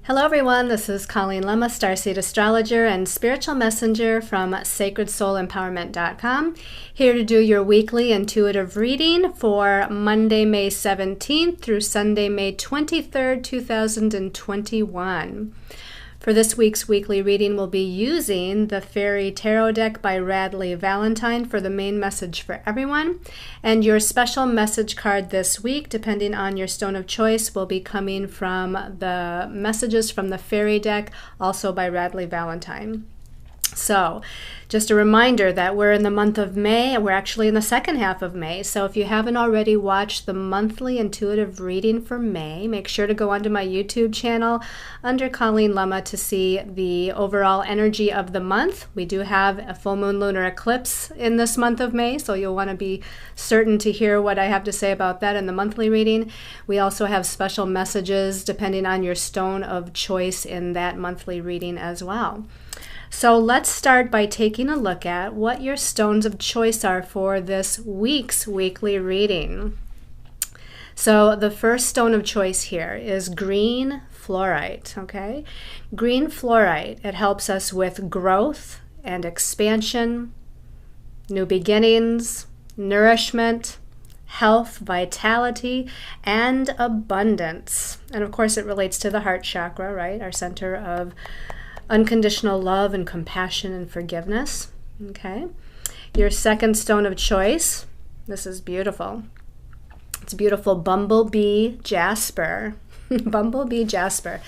Hello everyone, this is Colleen Lemma, Starseed Astrologer and Spiritual Messenger from SacredSoulEmpowerment.com, here to do your weekly intuitive reading for Monday, May 17th through Sunday, May 23rd, 2021. For this week's weekly reading, we'll be using the Fairy Tarot deck by Radleigh Valentine for the main message for everyone. And your special message card this week, depending on your stone of choice, will be coming from the messages from the Fairy deck, also by Radleigh Valentine. So, just a reminder that we're in the month of May, and we're actually in the second half of May. So if you haven't already watched the monthly intuitive reading for May, make sure to go onto my YouTube channel under Colleen Lemma to see the overall energy of the month. We do have a full moon lunar eclipse in this month of May, so you'll want to be certain to hear what I have to say about that in the monthly reading. We also have special messages depending on your stone of choice in that monthly reading as well. So let's start by taking a look at what your stones of choice are for this week's weekly reading. So the first stone of choice here is green fluorite, okay? Green fluorite, it helps us with growth and expansion, new beginnings, nourishment, health, vitality, and abundance. And of course it relates to the heart chakra, right? Our center of unconditional love and compassion and forgiveness. Okay. Your second stone of choice, this is beautiful. It's beautiful bumblebee jasper. Bumblebee jasper.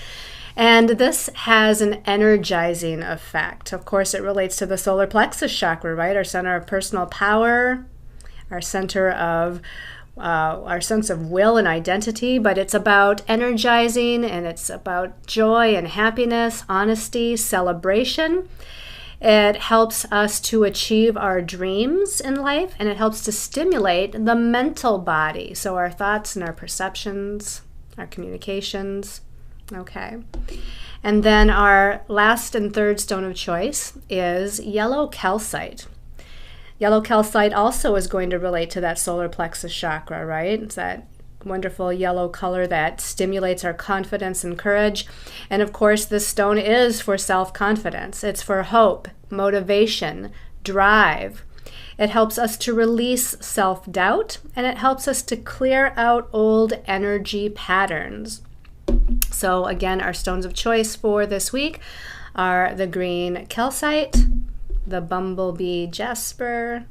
And this has an energizing effect. Of course, it relates to the solar plexus chakra, right? Our center of personal power, our center of our sense of will and identity, but it's about energizing, and it's about joy and happiness, honesty, celebration. It helps us to achieve our dreams in life, and it helps to stimulate the mental body, so our thoughts and our perceptions, our communications. Okay. And then our last and third stone of choice is yellow calcite. Yellow calcite also is going to relate to that solar plexus chakra, right? It's that wonderful yellow color that stimulates our confidence and courage. And of course, this stone is for self-confidence. It's for hope, motivation, drive. It helps us to release self-doubt, and it helps us to clear out old energy patterns. So again, our stones of choice for this week are the green calcite, the bumblebee jasper,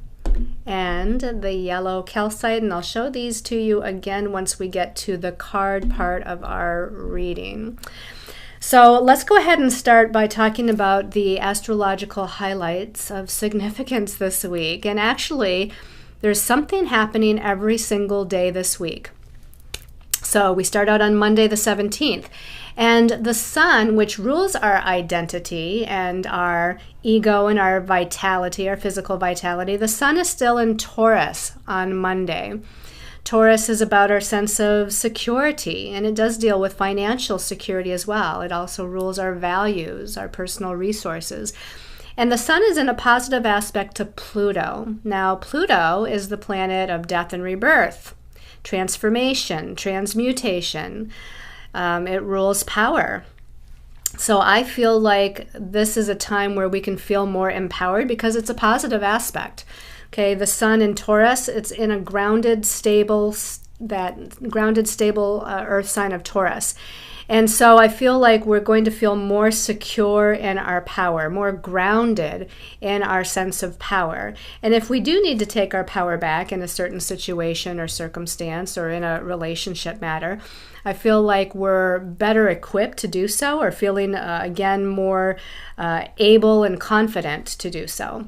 and the yellow calcite. And I'll show these to you again once we get to the card part of our reading. So let's go ahead and start by talking about the astrological highlights of significance this week. And actually, there's something happening every single day this week. So we start out on Monday the 17th. And the sun, which rules our identity and our ego and our vitality, our physical vitality, the sun is still in Taurus on Monday. Taurus is about our sense of security, and it does deal with financial security as well. It also rules our values, our personal resources. And the sun is in a positive aspect to Pluto. Now, Pluto is the planet of death and rebirth, transformation, transmutation. It rules power. So I feel like this is a time where we can feel more empowered because it's a positive aspect. Okay, the sun in Taurus, it's in a grounded, stable earth sign of Taurus. And so I feel like we're going to feel more secure in our power, more grounded in our sense of power. And if we do need to take our power back in a certain situation or circumstance or in a relationship matter, I feel like we're better equipped to do so, or feeling, again, more able and confident to do so.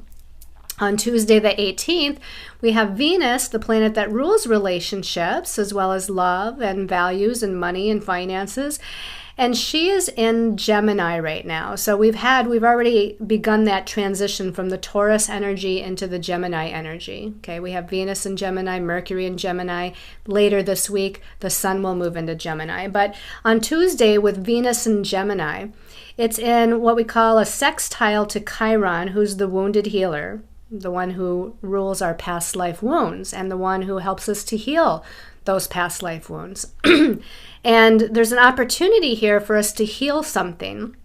On Tuesday the 18th, we have Venus, the planet that rules relationships, as well as love and values and money and finances. And she is in Gemini right now. So we've already begun that transition from the Taurus energy into the Gemini energy. Okay, we have Venus in Gemini, Mercury in Gemini. Later this week, the sun will move into Gemini. But on Tuesday, with Venus in Gemini, it's in what we call a sextile to Chiron, who's the wounded healer, the one who rules our past life wounds, and the one who helps us to heal those past life wounds. And there's an opportunity here for us to heal something.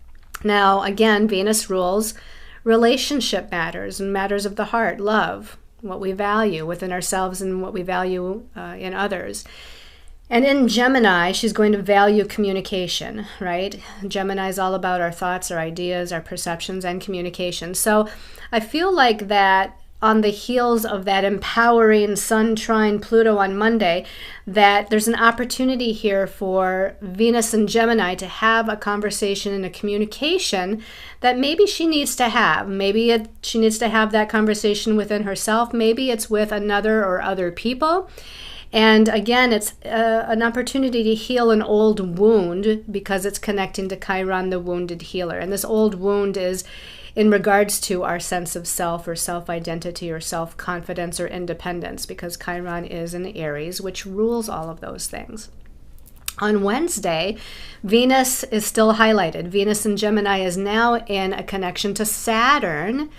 Now, again, Venus rules relationship matters and matters of the heart, love, what we value within ourselves and what we value in others. And in Gemini, she's going to value communication, right? Gemini is all about our thoughts, our ideas, our perceptions, and communication. So I feel like that on the heels of that empowering Sun trine Pluto on Monday, that there's an opportunity here for Venus and Gemini to have a conversation and a communication that maybe she needs to have. Maybe she needs to have that conversation within herself. Maybe it's with another or other people. And again, it's an opportunity to heal an old wound because it's connecting to Chiron, the wounded healer. And this old wound is in regards to our sense of self or self-identity or self-confidence or independence, because Chiron is in Aries, which rules all of those things. On Wednesday, Venus is still highlighted. Venus in Gemini is now in a connection to Saturn.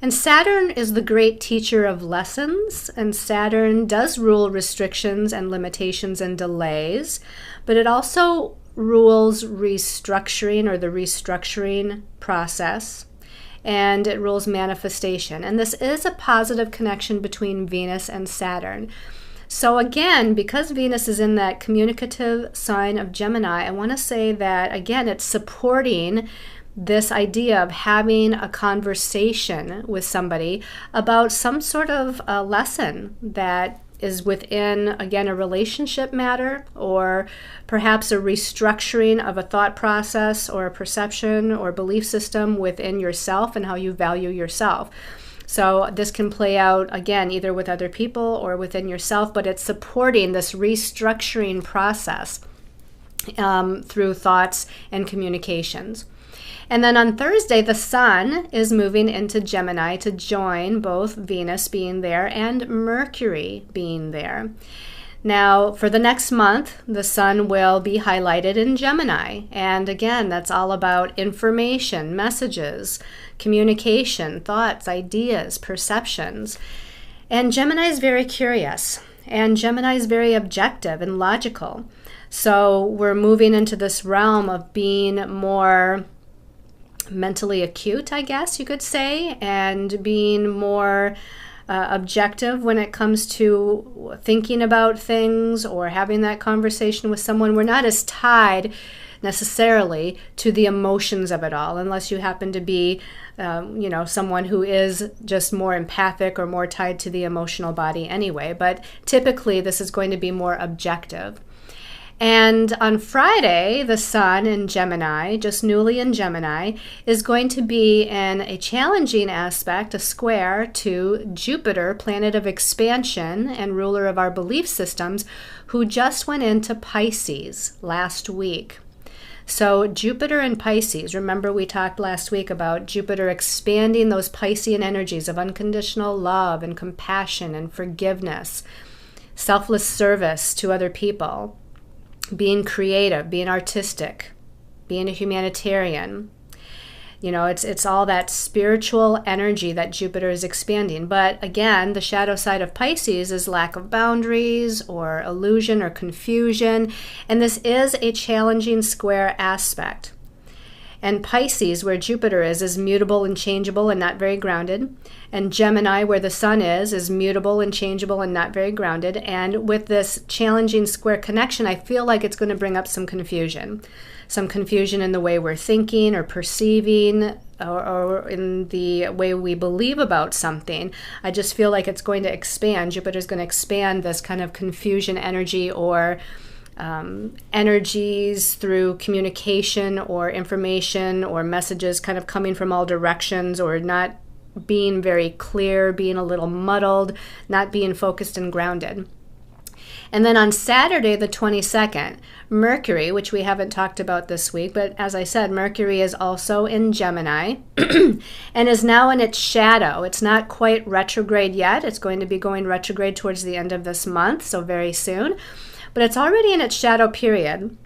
And Saturn is the great teacher of lessons, and Saturn does rule restrictions and limitations and delays, but it also rules restructuring or the restructuring process, and it rules manifestation. And this is a positive connection between Venus and Saturn. So again, because Venus is in that communicative sign of Gemini, I want to say that, again, it's supporting this idea of having a conversation with somebody about some sort of a lesson that is within, again, a relationship matter, or perhaps a restructuring of a thought process or a perception or belief system within yourself and how you value yourself. So this can play out, again, either with other people or within yourself, but it's supporting this restructuring process through thoughts and communications. And then on Thursday, the Sun is moving into Gemini to join both Venus being there and Mercury being there. Now, for the next month, the Sun will be highlighted in Gemini. And again, that's all about information, messages, communication, thoughts, ideas, perceptions. And Gemini is very curious. And Gemini is very objective and logical. So we're moving into this realm of being more mentally acute, I guess you could say, and being more objective when it comes to thinking about things or having that conversation with someone. We're not as tied necessarily to the emotions of it all, unless you happen to be someone who is just more empathic or more tied to the emotional body anyway. But typically this is going to be more objective. And on Friday, the Sun in Gemini, just newly in Gemini, is going to be in a challenging aspect, a square to Jupiter, planet of expansion and ruler of our belief systems, who just went into Pisces last week. So Jupiter and Pisces, remember we talked last week about Jupiter expanding those Piscean energies of unconditional love and compassion and forgiveness, selfless service to other people, being creative, being artistic, being a humanitarian. It's all that spiritual energy that Jupiter is expanding. But again, the shadow side of Pisces is lack of boundaries or illusion or confusion. And this is a challenging square aspect. And Pisces, where Jupiter is mutable and changeable and not very grounded. And Gemini, where the Sun is mutable and changeable and not very grounded. And with this challenging square connection, I feel like it's going to bring up some confusion. Some confusion in the way we're thinking or perceiving or in the way we believe about something. I just feel like it's going to expand. Jupiter's going to expand this kind of confusion energy or energies through communication or information or messages kind of coming from all directions, or not being very clear, being a little muddled, not being focused and grounded. And then on Saturday, the 22nd, Mercury, which we haven't talked about this week, but as I said, Mercury is also in Gemini and is now in its shadow. It's not quite retrograde yet. It's going to be going retrograde towards the end of this month, so very soon. But it's already in its shadow period.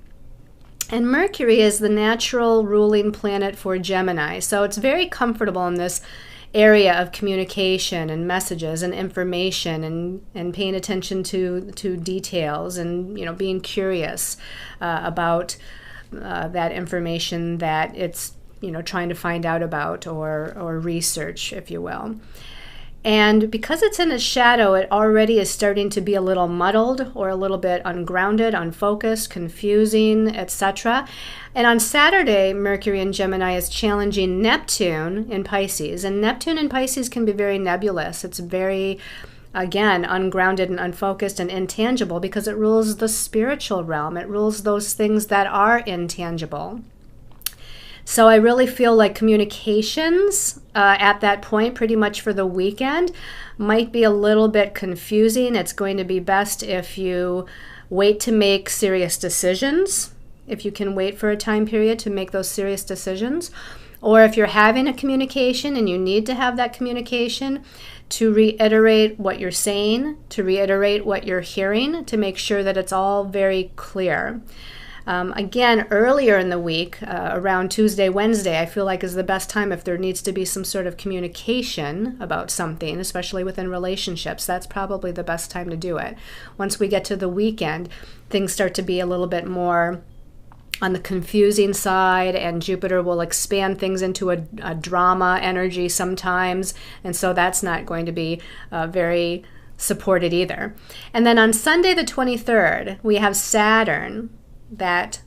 And Mercury is the natural ruling planet for Gemini. So it's very comfortable in this area of communication and messages and information, and paying attention to details, and being curious about that information that it's trying to find out about or research, if you will. And because it's in a shadow, it already is starting to be a little muddled or a little bit ungrounded, unfocused, confusing, etc. And on Saturday, Mercury in Gemini is challenging Neptune in Pisces. And Neptune in Pisces can be very nebulous. It's very, again, ungrounded and unfocused and intangible because it rules the spiritual realm. It rules those things that are intangible. So I really feel like communications at that point, pretty much for the weekend, might be a little bit confusing. It's going to be best if you wait to make serious decisions, if you can wait for a time period to make those serious decisions. Or if you're having a communication and you need to have that communication, to reiterate what you're saying, to reiterate what you're hearing, to make sure that it's all very clear. Again, earlier in the week, around Tuesday, Wednesday, I feel like is the best time if there needs to be some sort of communication about something, especially within relationships. That's probably the best time to do it. Once we get to the weekend, things start to be a little bit more on the confusing side, and Jupiter will expand things into a drama energy sometimes, and so that's not going to be very supported either. And then on Sunday the 23rd, we have Saturn, that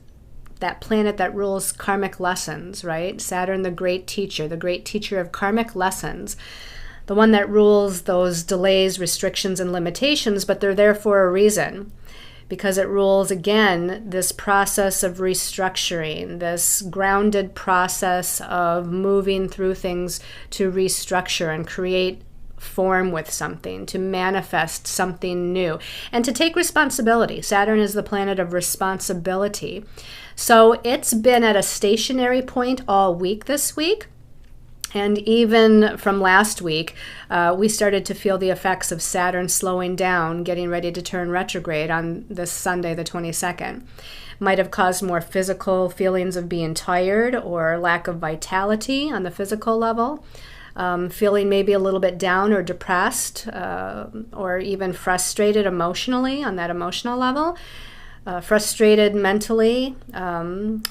planet that rules karmic lessons, right? Saturn, the great teacher of karmic lessons, the one that rules those delays, restrictions, and limitations, but they're there for a reason, because it rules, again, this process of restructuring, this grounded process of moving through things to restructure and create form with something, to manifest something new, and to take responsibility. Saturn is the planet of responsibility. So it's been at a stationary point all week this week. And even from last week, we started to feel the effects of Saturn slowing down, getting ready to turn retrograde on this Sunday, the 22nd. Might have caused more physical feelings of being tired or lack of vitality on the physical level. Feeling maybe a little bit down or depressed, or even frustrated emotionally on that emotional level, frustrated mentally,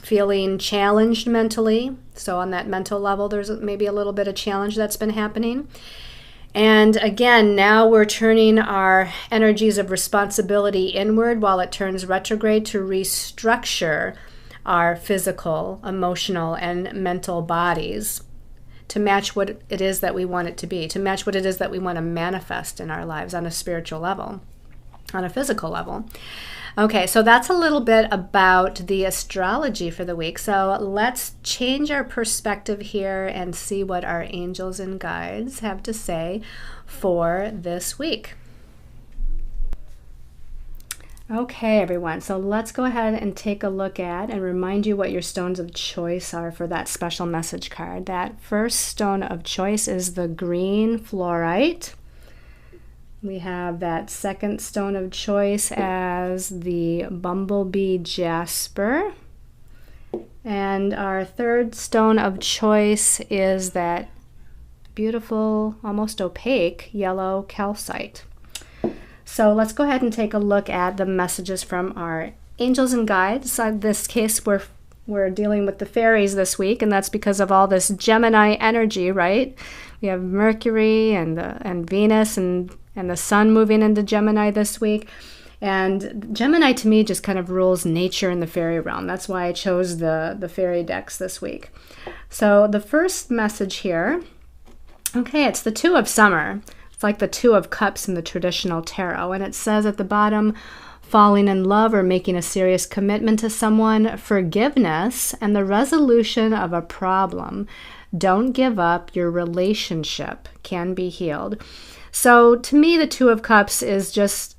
feeling challenged mentally. So on that mental level, there's maybe a little bit of challenge that's been happening. And again, now we're turning our energies of responsibility inward while it turns retrograde to restructure our physical, emotional, and mental bodies to match what it is that we want it to be, to match what it is that we want to manifest in our lives on a spiritual level, on a physical level. Okay, so that's a little bit about the astrology for the week. So let's change our perspective here and see what our angels and guides have to say for this week. Okay, everyone, so let's go ahead and take a look at and remind you what your stones of choice are for that special message card. That first stone of choice is the green fluorite. We have that second stone of choice as the bumblebee jasper. And our third stone of choice is that beautiful, almost opaque yellow calcite. So let's go ahead and take a look at the messages from our angels and guides. In this case, we're dealing with the fairies this week, and that's because of all this Gemini energy, right? We have Mercury and Venus and the Sun moving into Gemini this week. And Gemini, to me, just kind of rules nature in the fairy realm. That's why I chose the fairy decks this week. So the first message here, okay, it's the Two of Summer. It's like the Two of Cups in the traditional tarot. And it says at the bottom, falling in love or making a serious commitment to someone, forgiveness, and the resolution of a problem. Don't give up. Your relationship can be healed. So to me, the Two of Cups is just,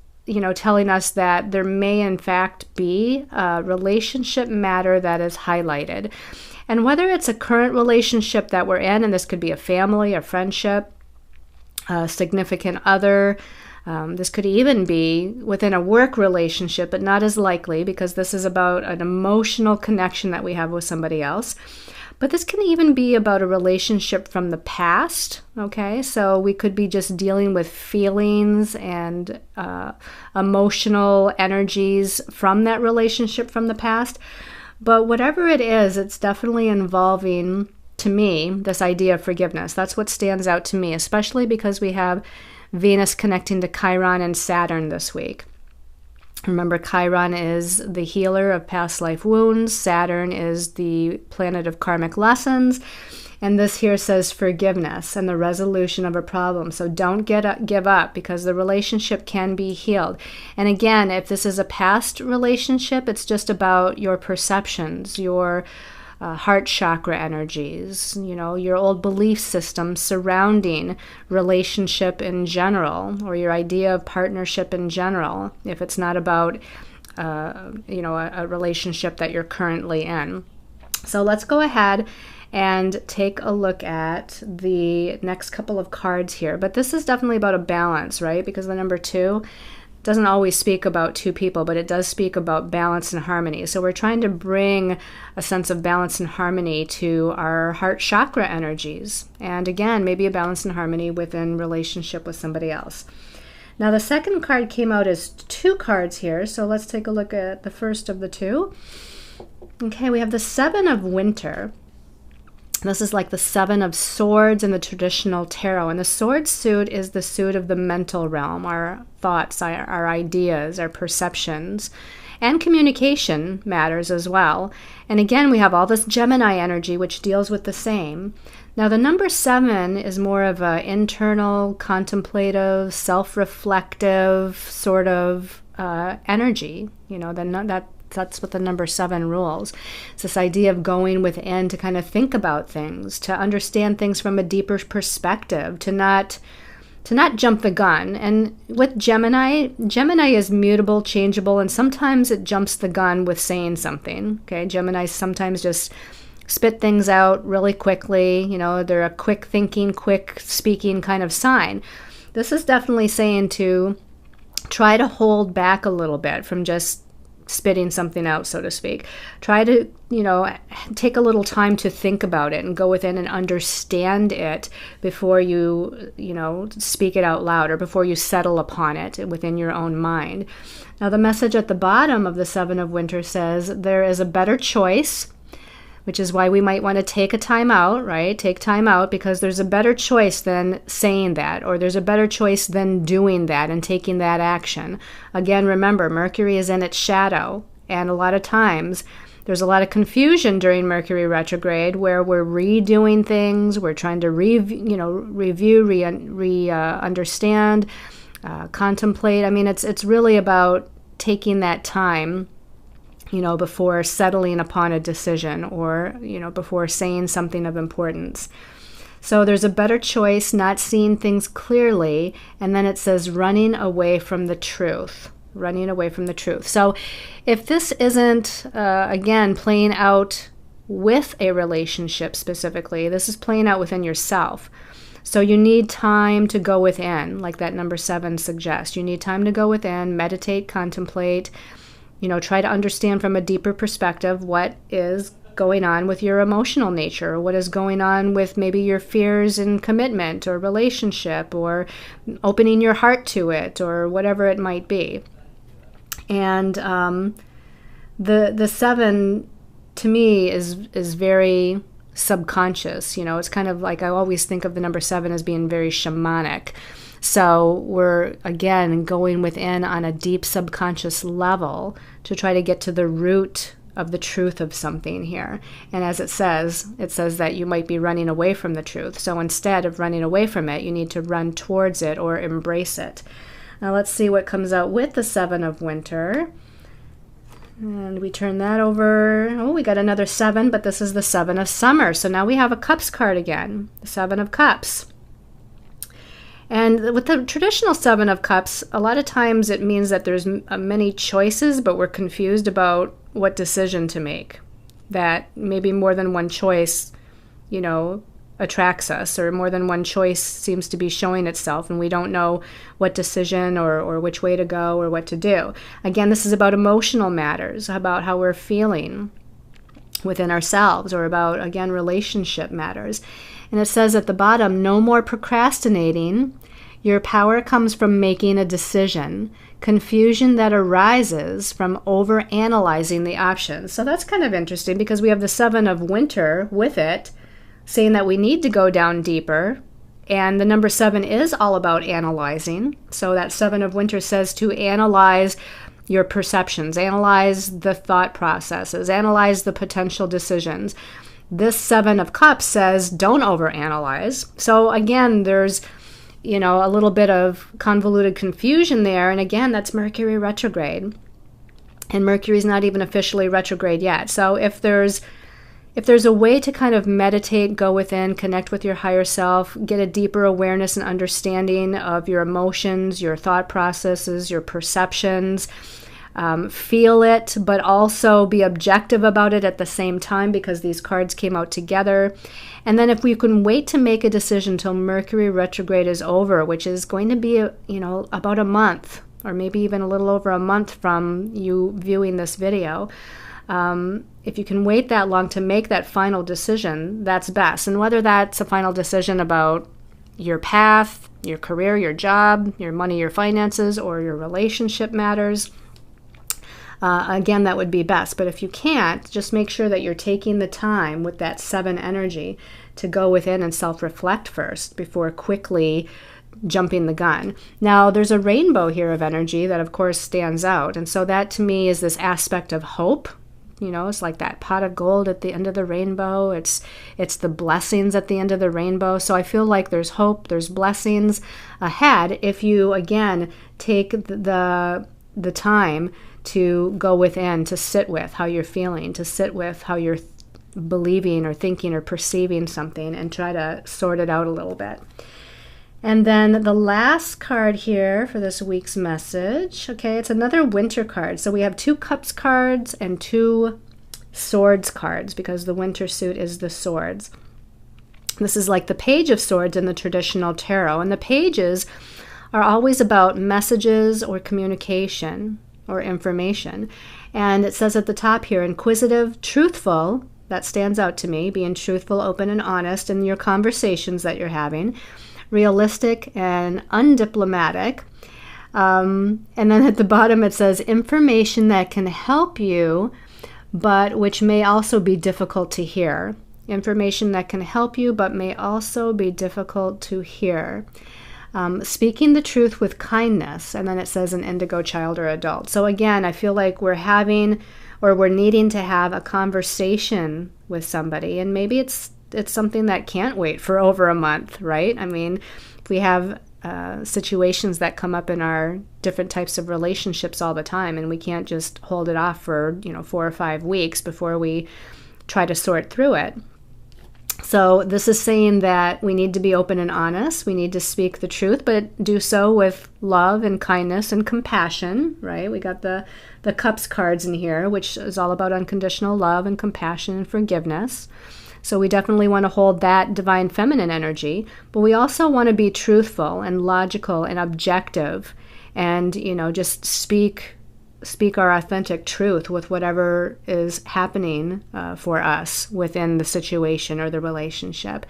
telling us that there may in fact be a relationship matter that is highlighted. And whether it's a current relationship that we're in, and this could be a family, a friendship, a significant other, this could even be within a work relationship, but not as likely because this is about an emotional connection that we have with somebody else. But this can even be about a relationship from the past, okay? So we could be just dealing with feelings and emotional energies from that relationship from the past. But whatever it is, it's definitely involving, to me, this idea of forgiveness. That's what stands out to me, especially because we have Venus connecting to Chiron and Saturn this week. Remember, Chiron is the healer of past life wounds. Saturn is the planet of karmic lessons. And this here says forgiveness and the resolution of a problem. So don't give up, because the relationship can be healed. And again, if this is a past relationship, it's just about your perceptions, your heart chakra energies, your old belief system surrounding relationship in general, or your idea of partnership in general, if it's not about, a relationship that you're currently in. So let's go ahead and take a look at the next couple of cards here. But this is definitely about a balance, right? Because the number 2 doesn't always speak about two people, but it does speak about balance and harmony. So we're trying to bring a sense of balance and harmony to our heart chakra energies. And again, maybe a balance and harmony within relationship with somebody else. Now the second card came out as 2 cards here. So let's take a look at the first of the 2. Okay, we have the 7 of Winter. This is like the 7 of Swords in the traditional tarot. And the sword suit is the suit of the mental realm, our thoughts, our ideas, our perceptions. And communication matters as well. And again, we have all this Gemini energy, which deals with the same. Now, the number 7 is more of an internal, contemplative, self-reflective sort of energy. That's what the number 7 rules. It's this idea of going within to kind of think about things, to understand things from a deeper perspective, to not jump the gun. And with Gemini is mutable, changeable, and sometimes it jumps the gun with saying something. Okay, Gemini sometimes just spit things out really quickly. They're a quick thinking, quick speaking kind of sign. This is definitely saying to try to hold back a little bit from just spitting something out, so to speak. Try to, take a little time to think about it and go within and understand it before you, speak it out loud, or before you settle upon it within your own mind. Now, the message at the bottom of the 7 of Winter says there is a better choice, which is why we might want to take a time out, right? Take time out, because there's a better choice than saying that, or there's a better choice than doing that and taking that action. Again, remember, Mercury is in its shadow, and a lot of times there's a lot of confusion during Mercury retrograde where we're redoing things, we're trying to review, understand, contemplate. I mean, it's really about taking that time before settling upon a decision, or, before saying something of importance. So there's a better choice, not seeing things clearly. And then it says running away from the truth. Running away from the truth. So if this isn't, again, playing out with a relationship specifically, this is playing out within yourself. So you need time to go within, like that number 7 suggests. You need time to go within, meditate, contemplate, try to understand from a deeper perspective what is going on with your emotional nature, or what is going on with maybe your fears in commitment or relationship, or opening your heart to it, or whatever it might be. And the 7, to me, is very subconscious. It's kind of like, I always think of the number 7 as being very shamanic. So we're, again, going within on a deep subconscious level to try to get to the root of the truth of something here. And as it says that you might be running away from the truth. So instead of running away from it, you need to run towards it or embrace it. Now let's see what comes out with the 7 of Winter. And we turn that over. Oh, we got another 7, but this is the 7 of Summer. So now we have a Cups card again, the 7 of Cups. And with the traditional 7 of Cups, a lot of times it means that there's many choices, but we're confused about what decision to make. That maybe more than one choice, attracts us, or more than one choice seems to be showing itself, and we don't know what decision or which way to go or what to do. Again, this is about emotional matters, about how we're feeling. within ourselves, or about, again, relationship matters. And it says at the bottom, no more procrastinating. Your power comes from making a decision. Confusion that arises from over-analyzing the options. So that's kind of interesting, because we have the Seven of Winter with it, saying that we need to go down deeper. And the number 7 is all about analyzing. So that Seven of Winter says to analyze your perceptions, analyze the thought processes, analyze the potential decisions. This Seven of Cups says don't overanalyze. So again, there's, you know, a little bit of convoluted confusion there. And again, that's Mercury retrograde. And Mercury's not even officially retrograde yet. So if there's a way to kind of meditate, go within, connect with your higher self, get a deeper awareness and understanding of your emotions, your thought processes, your perceptions, feel it, but also be objective about it at the same time, because these cards came out together. And then if we can wait to make a decision till Mercury retrograde is over, which is going to be, about a month, or maybe even a little over a month from you viewing this video, if you can wait that long to make that final decision, that's best. And whether that's a final decision about your path, your career, your job, your money, your finances, or your relationship matters, again, that would be best. But if you can't, just make sure that you're taking the time with that 7 energy to go within and self-reflect first before quickly jumping the gun. Now, there's a rainbow here of energy that, of course, stands out. And so that, to me, is this aspect of hope. It's like that pot of gold at the end of the rainbow. It's the blessings at the end of the rainbow. So I feel like there's hope, there's blessings ahead if you, again, take the time to go within, to sit with how you're feeling, to sit with how you're believing or thinking or perceiving something, and try to sort it out a little bit. And then the last card here for this week's message, okay, it's another winter card. So we have 2 cups cards and 2 swords cards, because the winter suit is the swords. This is like the Page of Swords in the traditional tarot. And the pages are always about messages or communication or information. And it says at the top here, inquisitive, truthful. That stands out to me, being truthful, open, and honest in your conversations that you're having. Realistic and undiplomatic. And then at the bottom it says information that can help you, but which may also be difficult to hear. Information that can help you, but may also be difficult to hear. Speaking the truth with kindness. And then it says an indigo child or adult. So again, I feel like we're needing to have a conversation with somebody, and maybe it's something that can't wait for over a month, right? I mean, if we have situations that come up in our different types of relationships all the time, and we can't just hold it off for 4 or 5 weeks before we try to sort through it. So this is saying that we need to be open and honest. We need to speak the truth, but do so with love and kindness and compassion, right? We got the Cups cards in here, which is all about unconditional love and compassion and forgiveness. So we definitely want to hold that divine feminine energy, but we also want to be truthful and logical and objective, and just speak our authentic truth with whatever is happening for us within the situation or the relationship.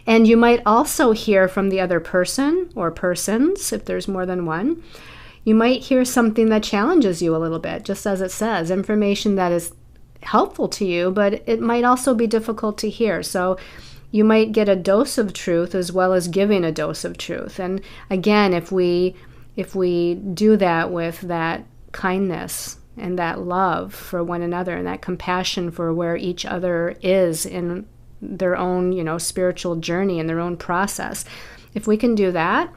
And you might also hear from the other person or persons, if there's more than one. You might hear something that challenges you a little bit, just as it says, information that is helpful to you, but it might also be difficult to hear. So you might get a dose of truth as well as giving a dose of truth. And again, if we do that with that kindness and that love for one another and that compassion for where each other is in their own, spiritual journey and their own process, if we can do that,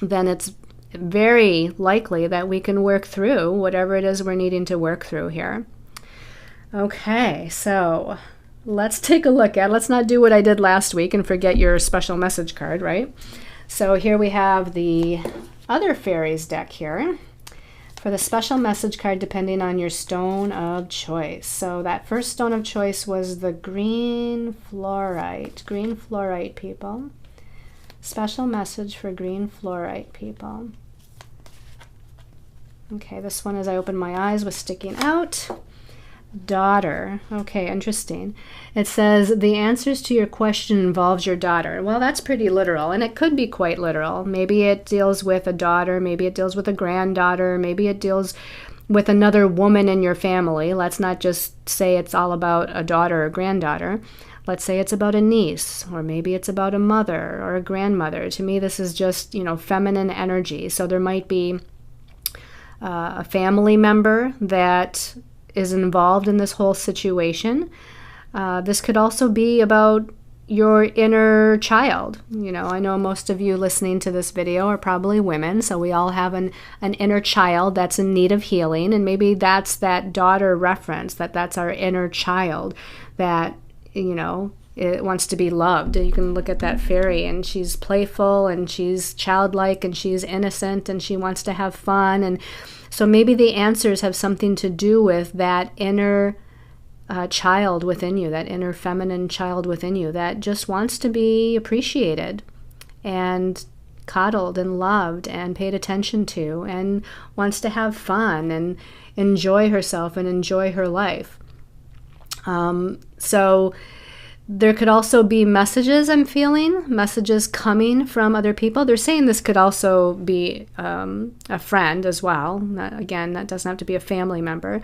then it's very likely that we can work through whatever it is we're needing to work through here. Okay, so let's take a look at, let's not do what I did last week and forget your special message card, right? So here we have the other fairies deck here for the special message card depending on your stone of choice. So that first stone of choice was the green fluorite people. Special message for green fluorite people. Okay, this one, as I open my eyes, was sticking out. Daughter. Okay, interesting. It says the answers to your question involves your daughter. Well, that's pretty literal, and it could be quite literal. Maybe it deals with a daughter, maybe it deals with a granddaughter, maybe it deals with another woman in your family. Let's not just say it's all about a daughter or granddaughter. Let's say it's about a niece, or maybe it's about a mother or a grandmother. To me, this is just, feminine energy. So there might be a family member that is involved in this whole situation. This could also be about your inner child. I know most of you listening to this video are probably women, so we all have an inner child that's in need of healing, and maybe that's that daughter reference, that's our inner child that, it wants to be loved. You can look at that fairy, and she's playful, and she's childlike, and she's innocent, and she wants to have fun. And so maybe the answers have something to do with that inner child within you, that inner feminine child within you that just wants to be appreciated and coddled and loved and paid attention to, and wants to have fun and enjoy herself and enjoy her life. So there could also be messages, I'm feeling, messages coming from other people. They're saying this could also be a friend as well. Again, that doesn't have to be a family member.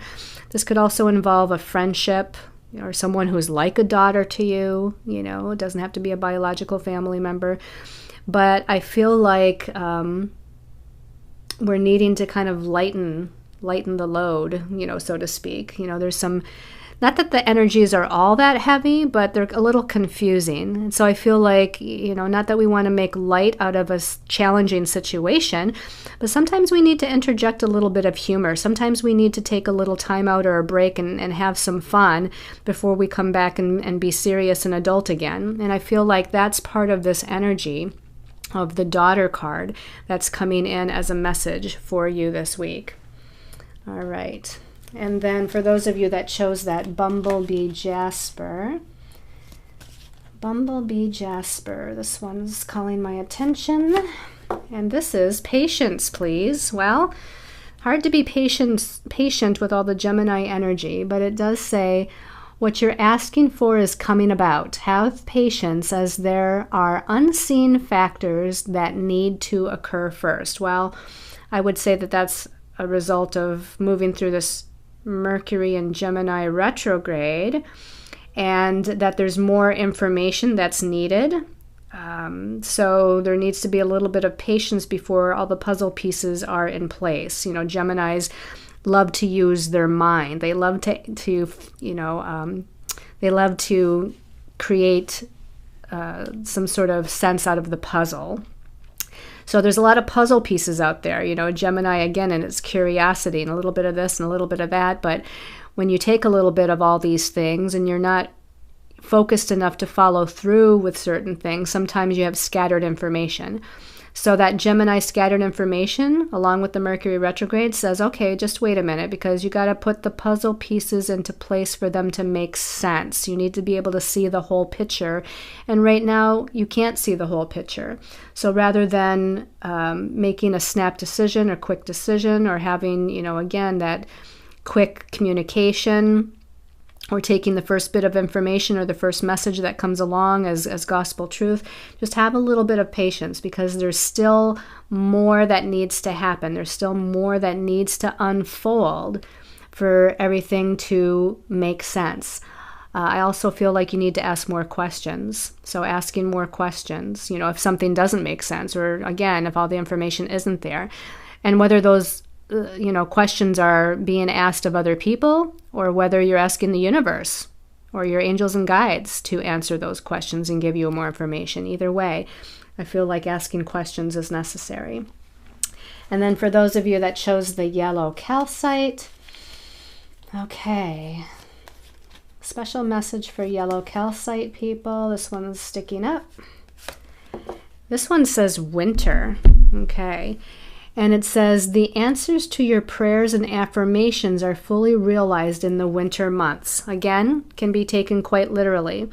This could also involve a friendship or someone who's like a daughter to you. It doesn't have to be a biological family member. But I feel like we're needing to kind of lighten the load, so to speak. There's some... Not that the energies are all that heavy, but they're a little confusing. And so I feel like, not that we want to make light out of a challenging situation, but sometimes we need to interject a little bit of humor. Sometimes we need to take a little time out or a break and have some fun before we come back and be serious and adult again. And I feel like that's part of this energy of the daughter card that's coming in as a message for you this week. All right. And then for those of you that chose that Bumblebee Jasper, this one's calling my attention. And this is patience, please. Well, hard to be patient with all the Gemini energy, but it does say what you're asking for is coming about. Have patience, as there are unseen factors that need to occur first. Well, I would say that that's a result of moving through this Mercury and Gemini retrograde, and that there's more information that's needed. So there needs to be a little bit of patience before all the puzzle pieces are in place. Geminis love to use their mind. They love they love to create some sort of sense out of the puzzle. So there's a lot of puzzle pieces out there, Gemini, again, and its curiosity and a little bit of this and a little bit of that. But when you take a little bit of all these things and you're not focused enough to follow through with certain things, sometimes you have scattered information. So that Gemini scattered information, along with the Mercury retrograde, says, okay, just wait a minute, because you got to put the puzzle pieces into place for them to make sense. You need to be able to see the whole picture. And right now, you can't see the whole picture. So rather than making a snap decision or quick decision, or having, again, that quick communication, or taking the first bit of information or the first message that comes along as gospel truth, just have a little bit of patience, because there's still more that needs to happen. There's still more that needs to unfold for everything to make sense. I also feel like you need to ask more questions. So asking more questions, if something doesn't make sense, or again, if all the information isn't there, and whether those questions are being asked of other people, or whether you're asking the universe or your angels and guides to answer those questions and give you more information. Either way, I feel like asking questions is necessary. And then for those of you that chose the yellow calcite, okay, special message for yellow calcite people. This one's sticking up. This one says winter, okay. And it says, the answers to your prayers and affirmations are fully realized in the winter months. Again, can be taken quite literally.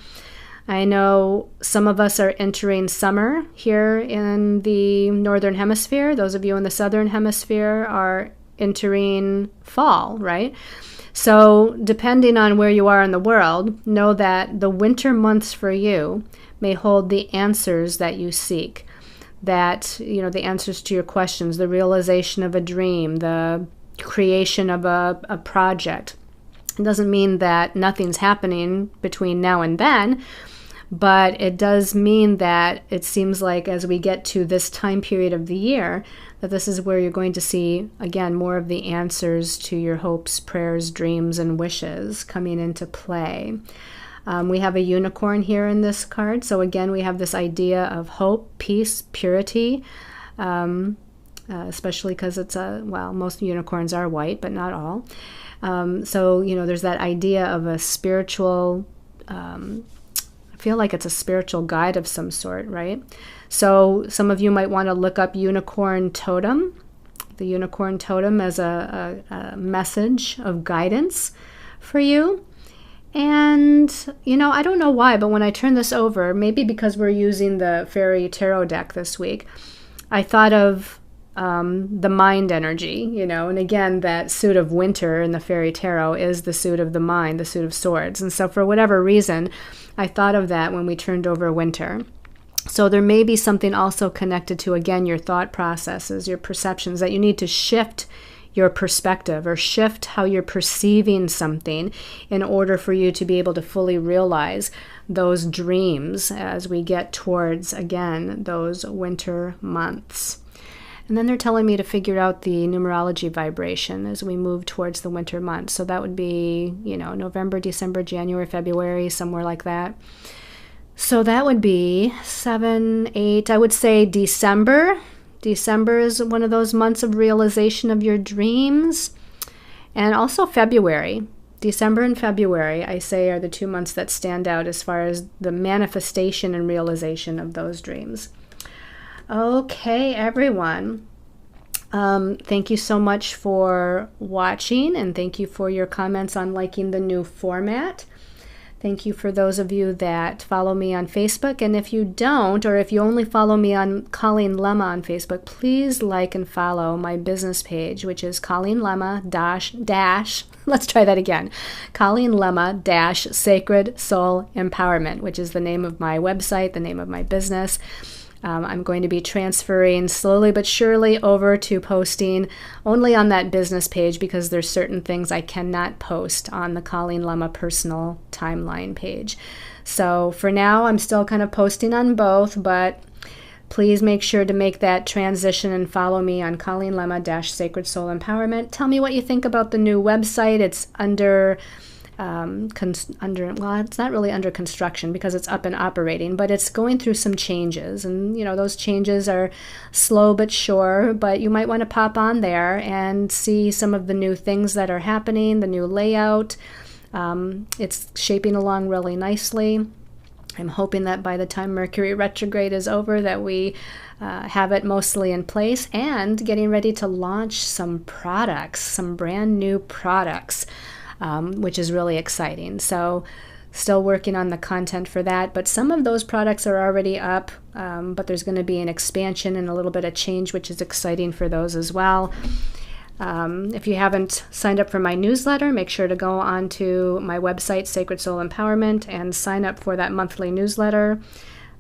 I know some of us are entering summer here in the Northern Hemisphere. Those of you in the Southern Hemisphere are entering fall, right? So depending on where you are in the world, know that the winter months for you may hold the answers that you seek. That, the answers to your questions, the realization of a dream, the creation of a project. It doesn't mean that nothing's happening between now and then, but it does mean that it seems like as we get to this time period of the year, that this is where you're going to see, again, more of the answers to your hopes, prayers, dreams, and wishes coming into play. We have a unicorn here in this card. So again, we have this idea of hope, peace, purity, especially because it's most unicorns are white, but not all. So, there's that idea of a spiritual, I feel like it's a spiritual guide of some sort, right? So some of you might want to look up unicorn totem, the unicorn totem as a message of guidance for you. And, I don't know why, but when I turn this over, maybe because we're using the Fairy Tarot deck this week, I thought of the mind energy, and again, that suit of winter in the Fairy Tarot is the suit of the mind, the suit of swords. And so for whatever reason, I thought of that when we turned over winter. So there may be something also connected to, again, your thought processes, your perceptions, that you need to shift your perspective or shift how you're perceiving something in order for you to be able to fully realize those dreams as we get towards, again, those winter months. And then they're telling me to figure out the numerology vibration as we move towards the winter months. So that would be, November, December, January, February, somewhere like that. So that would be 7, 8, I would say December. December is one of those months of realization of your dreams. And also February. December and February, I say, are the 2 months that stand out as far as the manifestation and realization of those dreams. Okay, everyone. Thank you so much for watching, and thank you for your comments on liking the new format. Thank you for those of you that follow me on Facebook. And if you don't, or if you only follow me on Colleen Lemma on Facebook, please like and follow my business page, which is Colleen Lemma let's try that again. Colleen Lemma Sacred Soul Empowerment, which is the name of my website, the name of my business. I'm going to be transferring slowly but surely over to posting only on that business page because there's certain things I cannot post on the Colleen Lemma personal timeline page. So for now, I'm still kind of posting on both, but please make sure to make that transition and follow me on Colleen Lemma Sacred Soul Empowerment. Tell me what you think about the new website. It's it's not really under construction because it's up and operating, but it's going through some changes, and those changes are slow but sure. But you might want to pop on there and see some of the new things that are happening, the new layout. It's shaping along really nicely. I'm hoping that by the time Mercury retrograde is over that we have it mostly in place, and getting ready to launch some products, some brand new products, which is really exciting. So still working on the content for that, but some of those products are already up, but there's going to be an expansion and a little bit of change, which is exciting for those as well. If you haven't signed up for my newsletter, make sure to go on to my website, Sacred Soul Empowerment, and sign up for that monthly newsletter.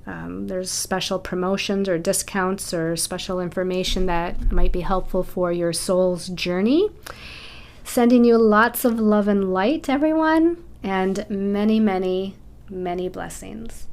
There's special promotions or discounts or special information that might be helpful for your soul's journey. Sending you lots of love and light, everyone, and many, many, many blessings.